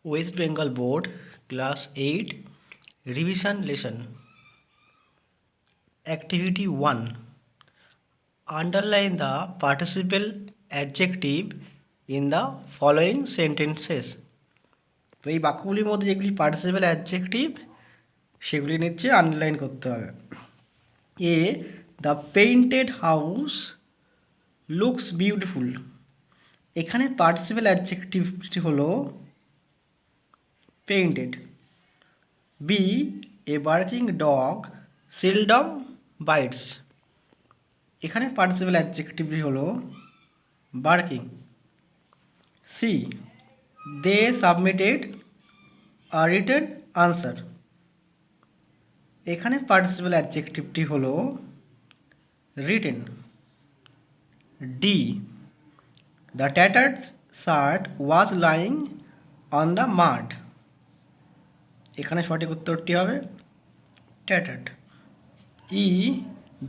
West Bengal Board, Class 8, Revision Lesson. Activity 1. Underline the participle adjective in the following sentences. তো এই বাক্যগুলির মধ্যে যেগুলি পার্টিসিপেল অ্যাডজেক্টিভ সেগুলি নিচ্ছে আন্ডারলাইন করতে হবে। A, the painted house looks beautiful. এখানে পার্টিসিপেল অ্যাডজেক্টিভটি হলো painted. B, a barking dog seldom bites. এখানে পার্টিসিপেল অ্যাডজেক্টিভটি হলো barking. C, they submitted a written answer. এখানে পার্টিসিপেল অ্যাডজেক্টিভটি হলো written. D, the tattered shirt was lying on the mud. এখানে সঠিক উত্তরটি হবে tattered. E,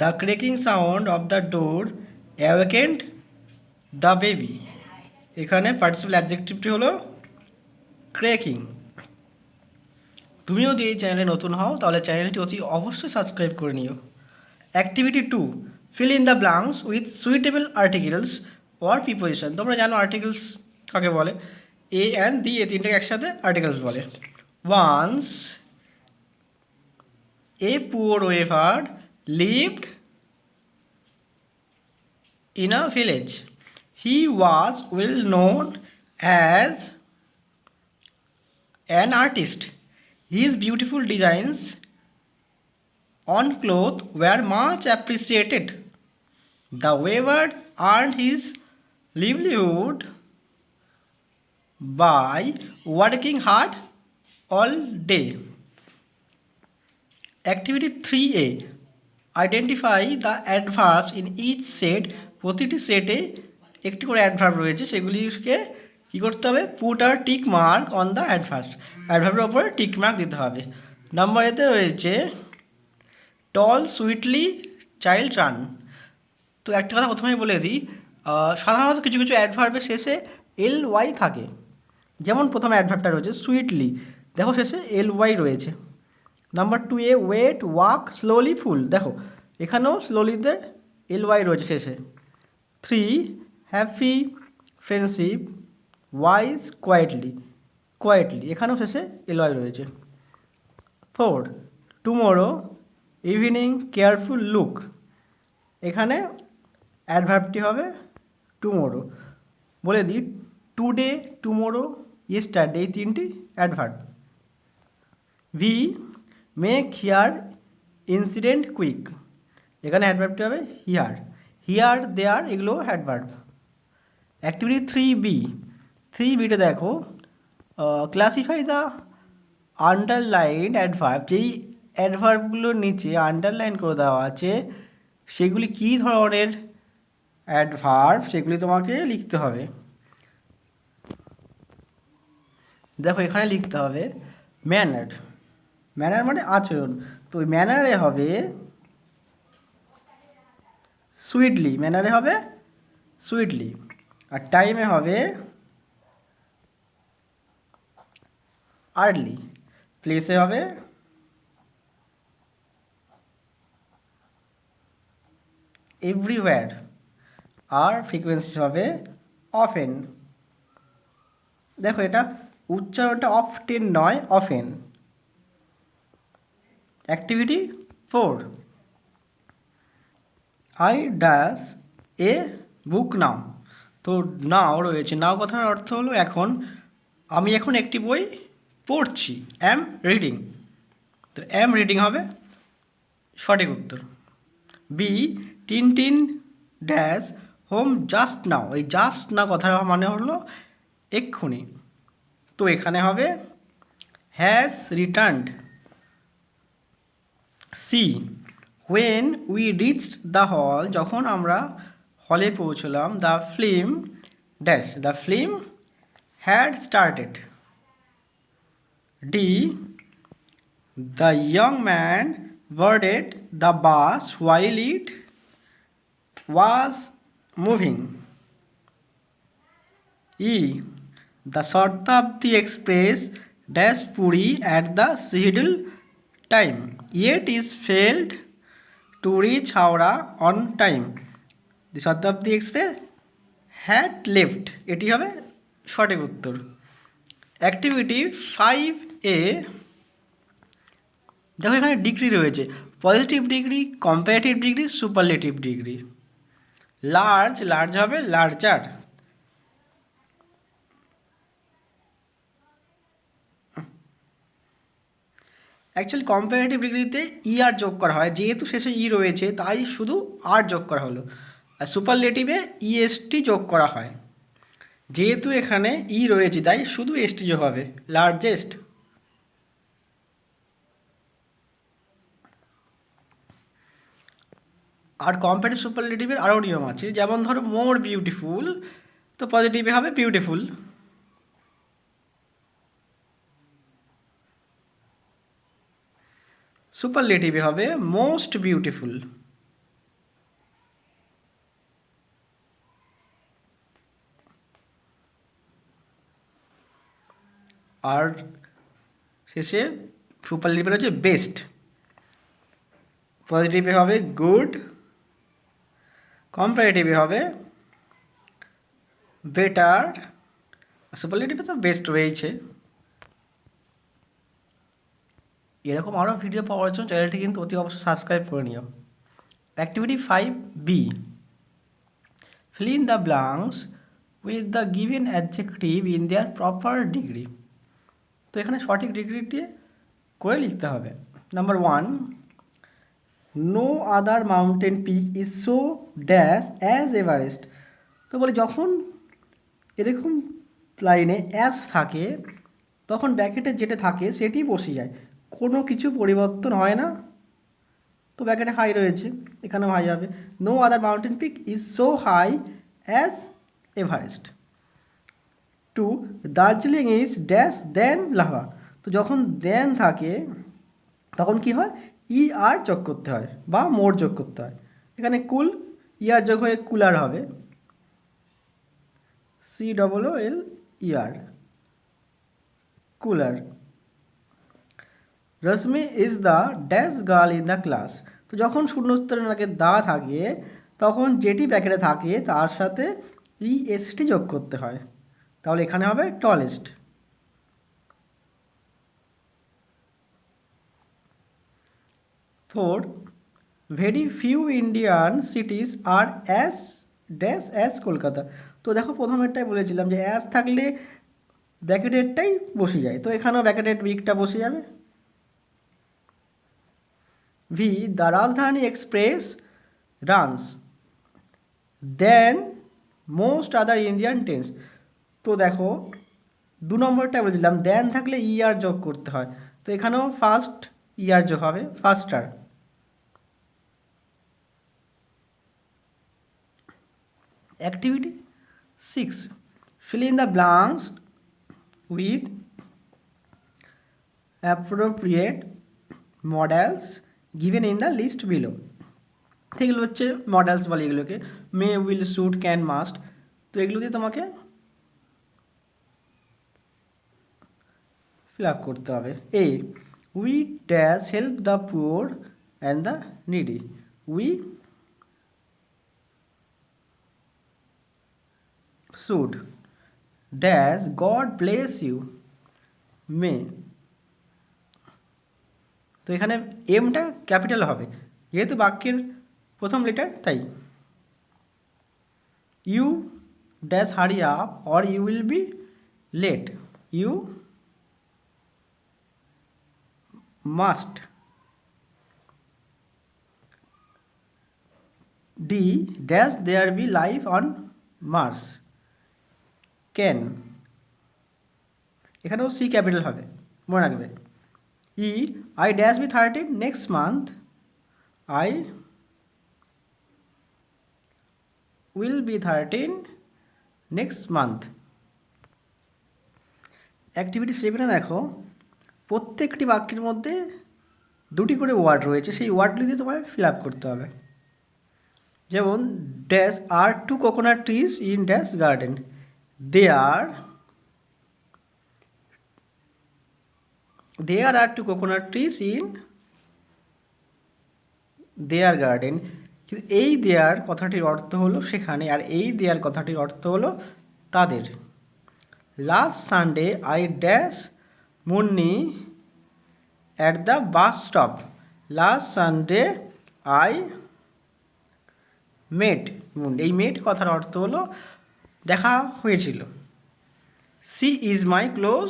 the creaking sound of the door awakened the baby. এখানে পার্টিসিপেল অ্যাডজেক্টিভটি হলো ক্রেকিং। তুমিও যদি এই চ্যানেলে নতুন হও তাহলে চ্যানেলটি অতি অবশ্যই সাবস্ক্রাইব করে নিও। Activity 2, fill in the blanks with suitable articles or preposition. তোমরা জানো আর্টিকেলস কাকে বলে, এ অ্যান্ড দি, এই তিনটাকে একসাথে আর্টিকেলস বলে। Once a poor weaver lived in a village. He was well known as an artist. His beautiful designs on cloth were much appreciated. The weaver earned his livelihood by working hard all day. Activity 3A, identify the adverbs in each set. প্রতিটি সেটে একটি করে adverb রয়েছে, সেগুলিকে কী করতে হবে, put a tick mark on the adverbs. অ্যাডভার্বের ওপরে টিক মার্ক দিতে হবে। নাম্বার এতে রয়েছে টল সুইটলি চাইল্ড রান। তো একটা কথা প্রথমেই বলে দিই, সাধারণত কিছু কিছু অ্যাডভার্বের শেষে এল ওয়াই থাকে। যেমন প্রথমে অ্যাডভার্বটা রয়েছে সুইটলি, দেখো শেষে এল ওয়াই রয়েছে। Number 2A, wait walk slowly full, দেখো এখানেও স্লোলিতে এল ওয়াই রয়েছে শেষে। 3, happy friendship wise quietly, quietly এখানেও শেষে এল ওয়াই রয়েছে। 4, টুমোরো ইভিনিং কেয়ারফুল লুক, এখানে অ্যাডভার্বটি হবে টুমোরো। বলে দিই টুডে, টুমোরো, ইয়েস্টারডে, এই তিনটি adverb. V, make here incident quick, এখানে অ্যাডভার্বটি হবে হিয়ার। হিয়ার, দেয়ার, এগুলো অ্যাডভার্ব। অ্যাক্টিভিটি 3B, 3Bতে দেখো ক্লাসিফাই দ্য আন্ডারলাইন্ড অ্যাডভার্ব। যেই অ্যাডভার্বগুলোর নিচে আন্ডারলাইন করে দেওয়া আছে সেগুলি কী ধরনের অ্যাডভার্ব সেগুলি তোমাকে লিখতে হবে। দেখো এখানে লিখতে হবে ম্যানার। ম্যানার মানে আচরণ, তো ওই ম্যানারে হবে সুইটলি, ম্যানারে হবে সুইটলি। আর টাইমে হবে আর্লি। প্লেসে হবে এভরিওয়্যার। আর ফ্রিকোয়েন্সি হবে অফেন। দেখো এটা উচ্চারণটা অফটেন নয়, often. Activity 4, I dash a book now. তো নাও রয়েছে, নাও কথার অর্থ হলো এখন, আমি এখন একটি বই পড়ছি, অ্যাম রিডিং। তো অ্যাম রিডিং হবে সঠিক উত্তর। B, Tintin dash home just now. এই জাস্ট নাও কথার মানে হলো এক্ষুনি, তো এখানে হবে has returned. C, when we reached the hall, যখন আমরা হলে পৌঁছলাম, the film dash, the film had started. D, the young man boarded the bus while it was moving. E, the Shatabdi express dash Puri at the schedule time yet is failed to reach Howrah on time. The Shatabdi express had left, এটি হবে সঠিক উত্তর। Activity 5A, দেখো এখানে degree রয়েছে, positive degree, comparative degree, superlative degree. Large, large হবে larger. Actually comparative ডিগ্রিতে আর যোগ করা হয়, যেহেতু শেষে রয়েছে তাই শুধু আর যোগ করা হলো। আর সুপারলেটিভে ইএসটি যোগ করা হয়, যেহেতু এখানে রয়েছে তাই শুধু এসটি যোগ হবে, লার্জেস্ট। আর কম্পারেটিভ সুপারলেটিভের আরও নিয়ম আছে, যেমন ধরো মোর বিউটিফুল, তো পজিটিভে হবে বিউটিফুল। সুপারলেটিভে হবে মোস্ট বিউটিফুল। আর শেষে সুপারলেটিভে হচ্ছে বেস্ট। পজিটিভে হবে গুড, কম্পারেটিভে হবে বেটার, সুপারলেটিভে তো বেস্ট রয়েছে। এরকম আরও ভিডিও পাওয়ার জন্য চ্যানেলটি কিন্তু অতি অবশ্যই সাবস্ক্রাইব করে নিও। Activity 5B, fill in the blanks with the given adjective in their proper degree। তো এখানে সঠিক ডিগ্রিটি করে লিখতে হবে। Number 1, no other mountain peak is so dash as Everest. তো বলি যখন এরকম লাইনে অ্যাজ থাকে তখন ব্র্যাকেটে যেটা থাকে সেটি বসে যায়, কোনো কিছু পরিবর্তন হয় না। তো ব্র্যাকেটে হাই রয়েছে, এখানেও হাই হবে। No other mountain peak is so high as Everest. 2, Darjeeling is dash than Lava. তো যখন দেন থাকে তখন কি হয়, আর যোগ করতে হয় বা মোর যোগ করতে হয়। এখানে কুল, আর যোগ হয়ে কুলার হবে, COOL, cooler. Rashmi is the dash girl in the class. তো যখন শূন্যস্থানের আগে দা থাকে তখন যেটি ব্র্যাকেটে থাকে তার সাথে এসটি যোগ করতে হয়, তাহলে এখানে হবে tallest. 4, very few Indian cities are as dash as Kolkata. তো দেখো প্রথমেরটাই বলেছিলাম যে অ্যাজ থাকলে ব্র্যাকেটেরটাই বসে যায়, তো এখানেও ব্র্যাকেটের উইকটা বসে যাবে। ভি, দ্য রাজধানী এক্সপ্রেস রানস দেন মোস্ট আদার ইন্ডিয়ান ট্রেনস। তো দেখো 2 নম্বরটা বলেছিলাম দেন থাকলে আর যোগ করতে হয়, তো এখানেও ফার্স্ট আর যোগ হবে, ফাস্টার। Activity 6, fill in the blanks with appropriate models given in the list below। এগুলো হচ্ছে মডেলস বলে এগুলোকে, may, will, should, can, must. তো এগুলো দিয়ে তোমাকে ফিল আপ করতে হবে। A, we dash help the poor and the needy. We should dash God bless you may. তো এখানে এমটা ক্যাপিটাল হবে যেহেতু বাক্যের প্রথম লেটার, তাই। You dash hurry up or you will be late. You must. D dash there be life on Mars. Can, এখানেও C capital হবে, মনে রাখবে। E, I dash be 13 next month. I will be 13 next month. Activity 7 দেখো, প্রত্যেকটি বাক্যের মধ্যে 2টি করে ওয়ার্ড রয়েছে, সেই ওয়ার্ডগুলি দিয়ে তোমায় ফিল আপ করতে হবে। যেমন dash are 2 coconut trees in dash garden. They are there are two coconut trees in their garden. কিন্তু এই দেয়ার কথাটির অর্থ হলো সেখানে, আর এই দেয়ার কথাটির অর্থ হলো তাদের। Last Sunday I dash Munni at the bus stop. Last Sunday I met Munni. এই মেট কথার অর্থ হলো দেখা হয়েছিল। সি ইজ মাই ক্লোজ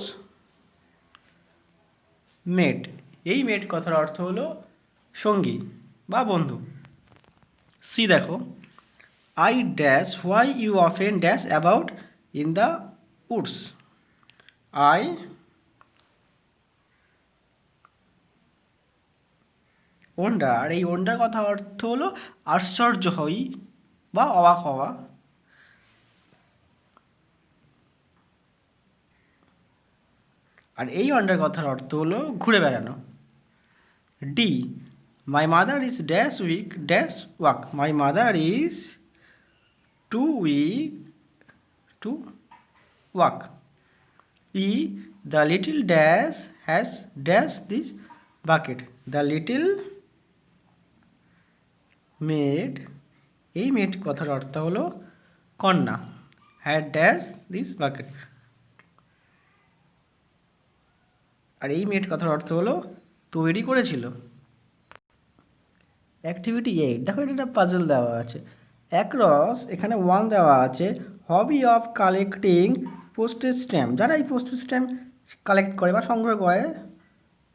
মেট। এই মেট কথার অর্থ হলো সঙ্গী বা বন্ধু। সি দেখো, I dash why you often dash about in the woods. I wonder. এই ওন্ডার কথা অর্থ হলো আশ্চর্য হই বা অবাক হওয়া। আর এই ওন্ডার কথার অর্থ হলো ঘুরে বেড়ানো। D, my mother is dash weak dash walk. My mother is too weak to walk. E, the little dash has dash this bucket. The little maid. এই মেড কথার অর্থ হলো কন্যা। Had dash this bucket. আর এই maid কথার অর্থ হলো তৈরি করেছিল। অ্যাক্টিভিটি 8, দেখো এটা একটা পাজল দেওয়া আছে। অ্যাক্রস এখানে 1 দেওয়া আছে। Hobby of collecting postage stamp. যারা এই পোস্টেজ স্ট্যাম্প কালেক্ট করে বা সংগ্রহ করে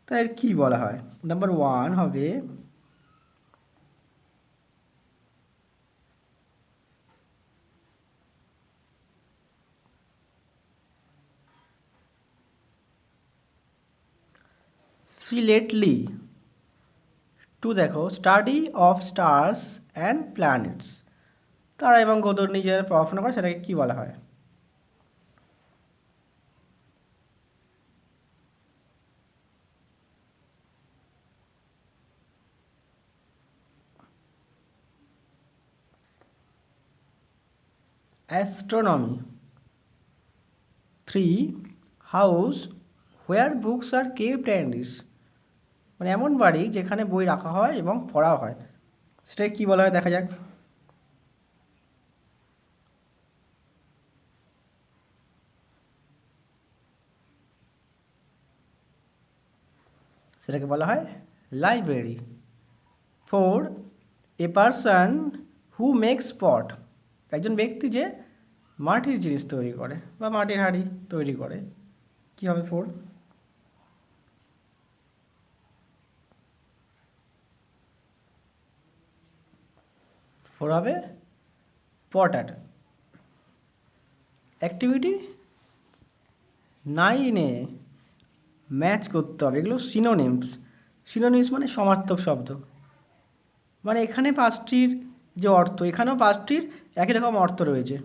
তাদের কী বলা হয়? নাম্বার 1 হবে ফিলেটলি। 2 দেখো study of stars and planets. তারা এবং গ্রহ নিজের পড়াশোনা করে সেটাকে কী বলা হয়? Astronomy. 3 house where books are kept and is. মানে এমন বাড়ি যেখানে বই রাখা হয় এবং পড়াও হয়, সেটাকে কী বলা হয় দেখা যাক। সেটাকে বলা হয় library. 4 a person who makes pot. একজন ব্যক্তি যে মাটির জিনিস তৈরি করে বা মাটির হাঁড়ি তৈরি করে, কী হবে 4? 4 হবে পটার। অ্যাক্টিভিটি 9-এ ম্যাচ করতে হবে। এগুলো সিনোনিমস। সিনোনিমস মানে সমার্থক শব্দ। মানে এখানে 5টির যে অর্থ, এখানেও 5টির একই রকম অর্থ রয়েছে।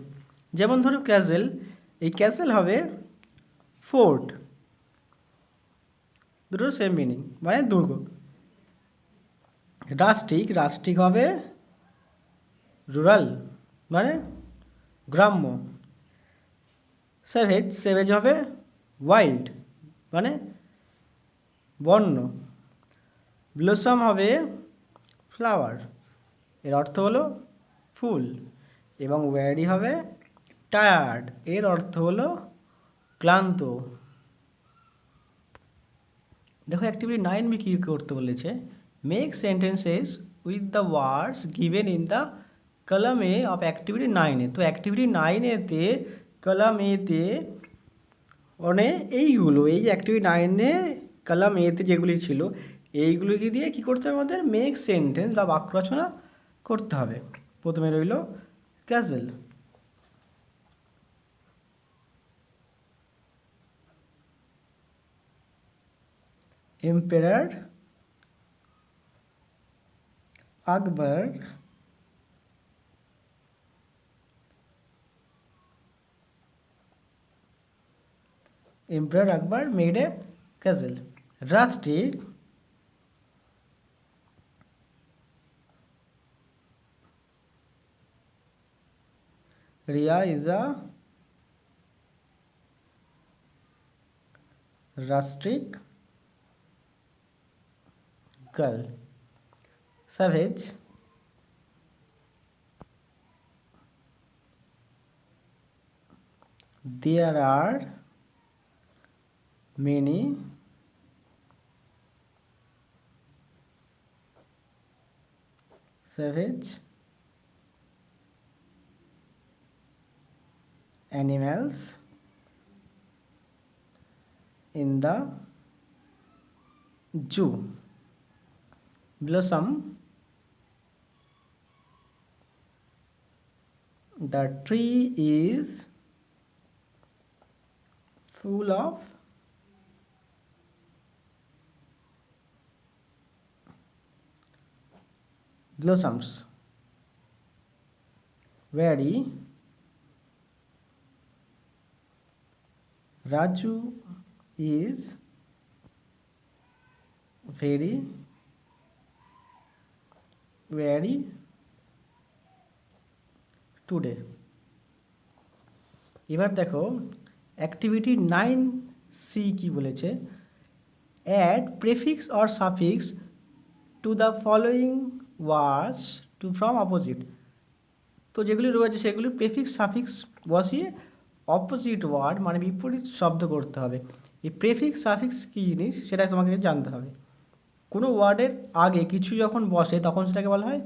যেমন ধরো ক্যাসেল, এই ক্যাসেল হবে ফোর্ট, দুটো সেম মিনিং মানে দুর্গ। রাস্টিক, রাস্টিক হবে রুরাল মানে গ্রাম্য। সেভেজ, সেভেজ হবে ওয়াইল্ড মানে বন্য। ব্লসম হবে ফ্লাওয়ার, এর অর্থ হলো ফুল। এবং ওয়ারি হবে টায়ার্ড, এর অর্থ হলো ক্লান্ত। দেখো অ্যাক্টিভিটি 9 কী করতে বলেছে, make sentences with the words given in the column A of activity 9-এ। তো অ্যাক্টিভিটি 9-এতে কলাম এতে মানে এইগুলো, এই যে অ্যাক্টিভিটি 9-এ কলাম এতে যেগুলি ছিল এইগুলিকে দিয়ে কী করতে হবে আমাদের? মেক সেন্টেন্স বা বাক্য রচনা করতে হবে। প্রথমে রইল castle. Emperor Akbar made a castle. Rustic Ria is a rustic girl. Savage, there are many savage animals in the zoo. Blossom, the tree is full of blossoms. Very, Raju is very today. এবার দেখো activity 9C কি বলেছে, add prefix or suffix to the following words to form opposite. তো যেগুলি রয়েছে সেগুলি prefix suffix বসিয়ে opposite word মানে বিপরীত শব্দ করতে হবে। এই প্রেফিক্স সাফিক্স কী জিনিস সেটা তোমাকে জানতে হবে। কোনো ওয়ার্ডের আগে কিছু যখন বসে তখন সেটাকে বলা হয়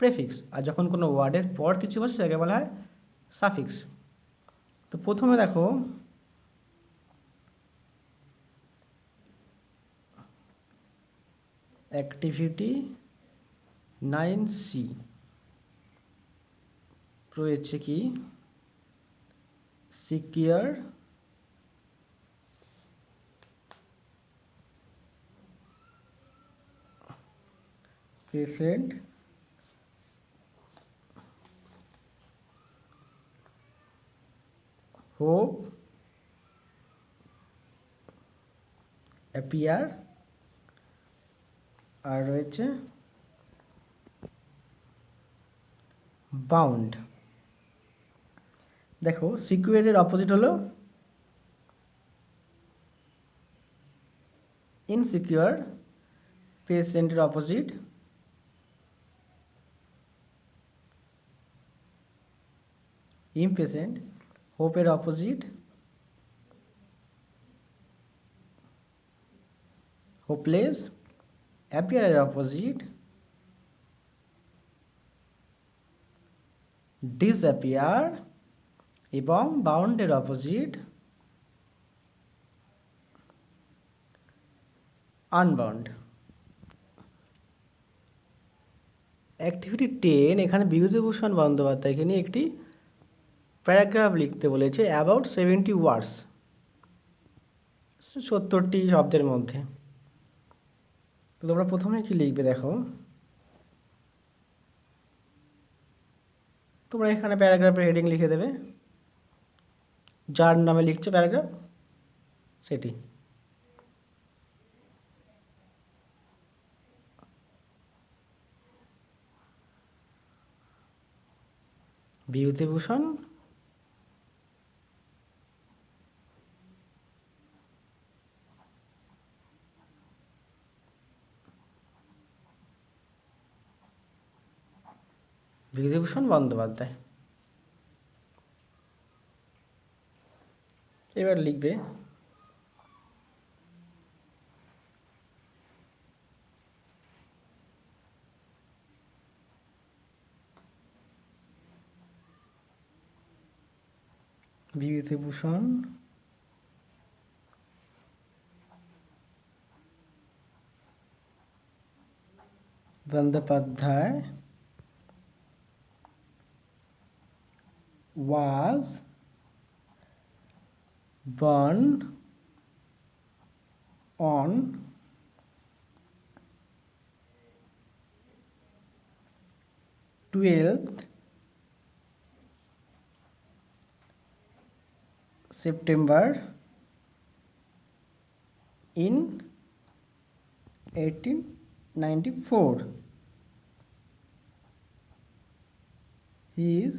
প্রেফিক্স, আর যখন কোনো ওয়ার্ডের পর কিছু বসে সেটাকে বলা হয় সাফিক্স। তো প্রথমে দেখো অ্যাক্টিভিটি 9C রয়েছে কি, সিকিউর পেশেন্ট হোপ অ্যাপিয়ার, আর রয়েছে বাউন্ড। দেখো সিকিউরের অপোজিট হলো ইনসিকিউর, পেশেন্টের অপোজিট ইমপেশেন্ট, হোপের অপোজিট হোপলেস, অ্যাপিয়ারের অপোজিট ডিসঅ্যাপিয়ার এবং বাউন্ডের অপোজিট আনবাউন্ড। অ্যাক্টিভিটি 10 এখানে বিভূতিভূষণ বন্দ্যোপাধ্যায়কে নিয়ে একটি প্যারাগ্রাফ লিখতে বলেছে অ্যাবাউট 70 ওয়ার্ডস, 70টি শব্দের মধ্যে। তো তোমরা প্রথমে কি লিখবে দেখো, তোমরা এখানে প্যারাগ্রাফের হেডিং লিখে দেবে, যার নামে লিখছো প্যারাগ্রাফ সেটি। বিভূতিভূষণ বন্দ্যোপাধ্যায়। এবার লিখবে Bibhutibhushan Bandyopadhyay was born on 12th September in 1894. His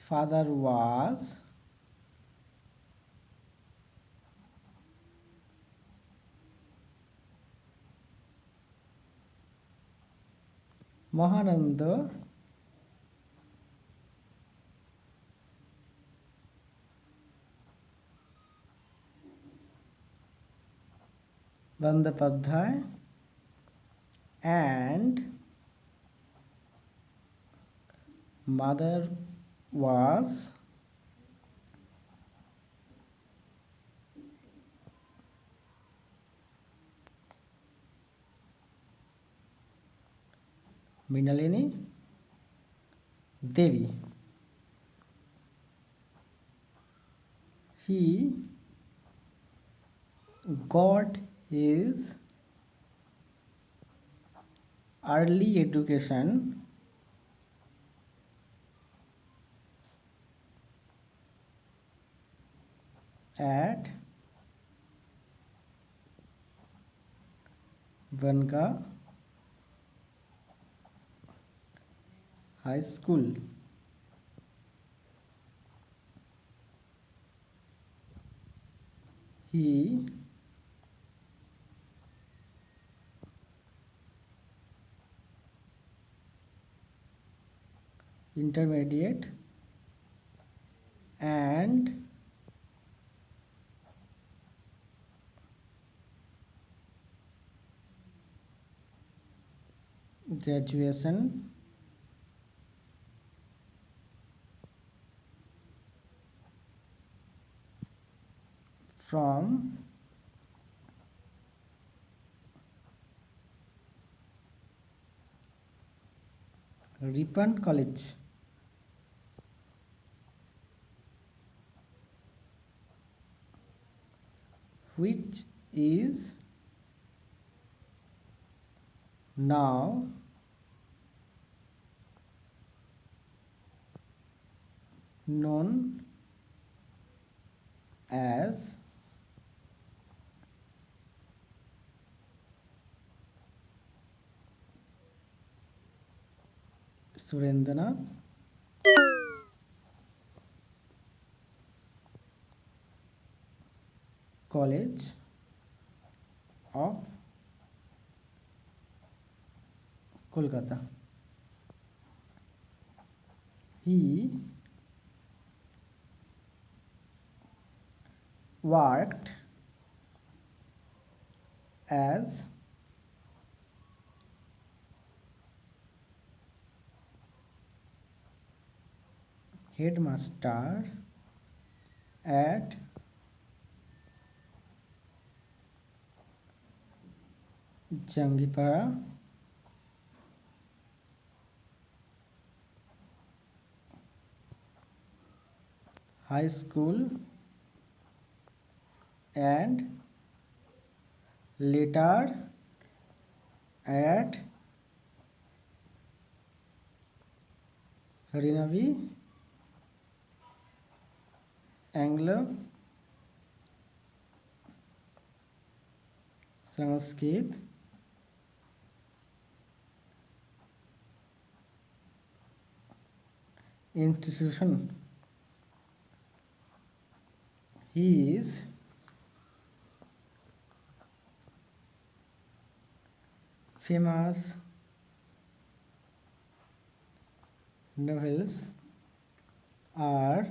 father was Mahananda Bandyopadhyay and mother was Mrinalini Devi. He got his early education at Banka High School. He intermediate and graduation from Ripon College, which is now known as Surendranath College of Kolkata. He worked as headmaster at Jangipara High School and later at Harinavi Anglo Sanskrit Institution. He is famous novels are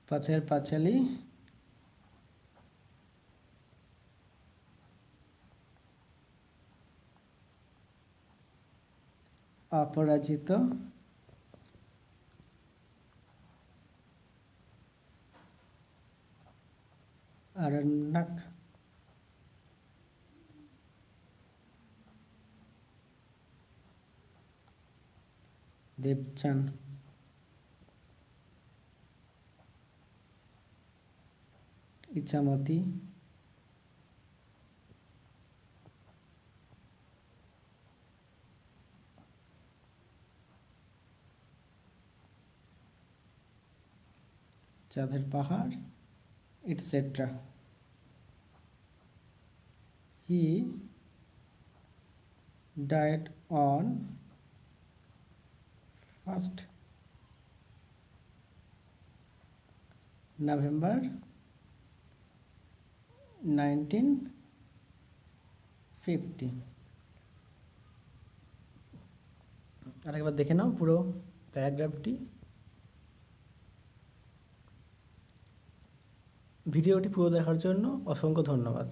Pather Pachali, Aparajito, Aranyak, Devchan, Ichamati, Chadher Pahar, etc. He died on 1st November 1950। আরেকবার দেখে নাও পুরো প্যারাগ্রাফটি। ভিডিওটি পুরো দেখার জন্য অসংখ্য ধন্যবাদ।